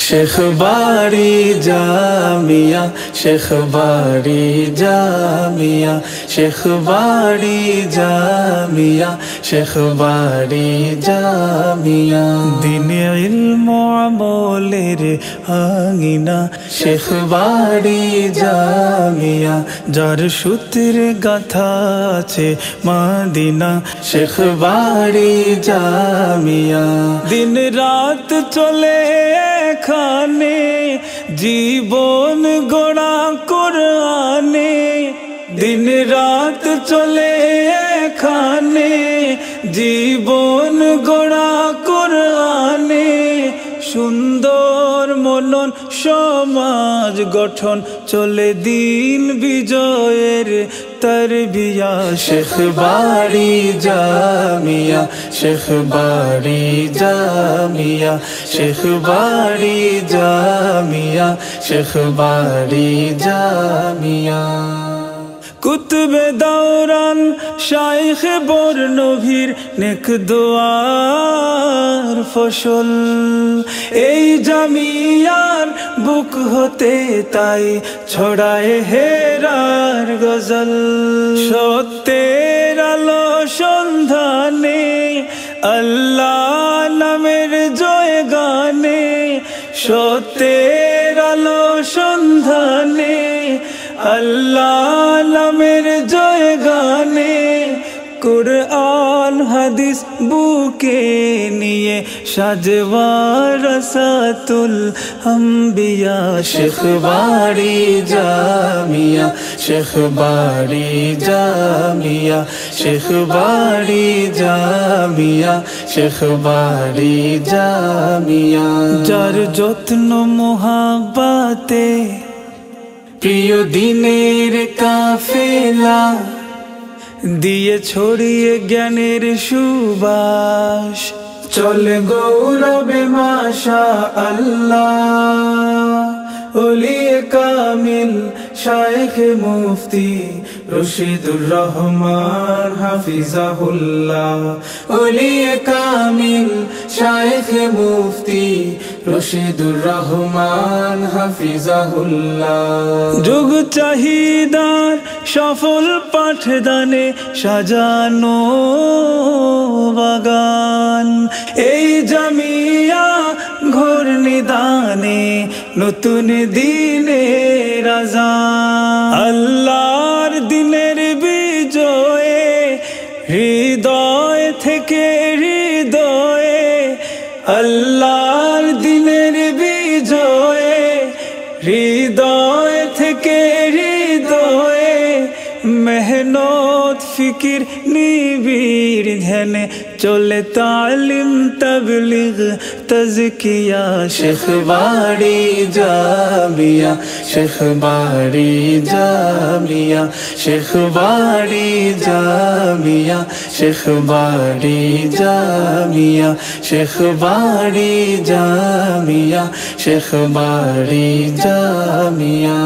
শেখ বাড়ি জামিয়া, শেখ বাড়ি জামিয়া, শেখ বাড়ি জামিয়া, শেখ বাড়ি জামিয়া। দিনে ইলম আমলের আঙিনা, শেখ বাড়ি জামিয়া। যার সূত্রে গাথা আছে মদিনা, শেখ বাড়ি জামিয়া। দিন রাত চলে এখানে, জীবন গড়া কোরআনে। দিন রাত চলে এখানে, জীবন গড়া কোরআনে। সুন্দর মনন সমাজ গঠন, চলে দিন বিজয়ের তরবিয়া। শেখ বাড়ি জামিয়া, শেখ বাড়ি জামিয়া, শেখ বাড়ি জামিয়া, শেখ বাড়ি জামিয়া। কুতুবে দৌরান শাইখ বরনভীর নেক দোয়ার ফসল। এই জামিয়ার বুক হতে তাই ছড়ায় হেরার গজল। সত্যের আলো সন্ধানে, আল্লাহ নামের জয় গানে। সত্যের আলো সন্ধানে, আল্লাহ নামের জয় গানে। কুরআন হাদিস বুকে নিয়ে সাজওয়ার রাসাতুল আম্বিয়া। শেখ বাড়ি জামিয়া, শেখ বাড়ি জামিয়া, শেখ বাড়ি জামিয়া, শেখ বাড়ি জামিয়া। যার যত্ন মোহাব্বতে প্রিয় দিনের কাফেলা, দিয়ে ছড়িয়ে জ্ঞানের সুবাস। চলে গৌরবে মাশা আল্লাহ। ওলিয়ে কামিল শাইখ মুফতি রশিদুর রহমান হাফিজাহুল্লাহ। ওলিয়ে কামিল শাইখ মুফতি রশিদুর রহমান হাফিজাহুল্লাহ। যুগ চাহিদার সফল পাঠদানে সাজানো বাগান। এই জামিয়া ঘোর নিদানে নতুন দিনের আযান। আল্লাহর দিনের বিজয়ে হৃদয় থেকে হৃদয়ে। আল্লাহর দিনের বিজয়ে হৃদয় থেকে হৃদয়ে। মেহনত ফিকির নিবিড় ধ্যানে, চলে তালিম তবলিগ তাজকিয়া। শেখ বাড়ি জামিয়া, শেখ বাড়ি জামিয়া, শেখ বাড়ি জামিয়া, শেখ বাড়ি জামিয়া, শেখ বাড়ি জামিয়া, শেখ বাড়ি জামিয়া।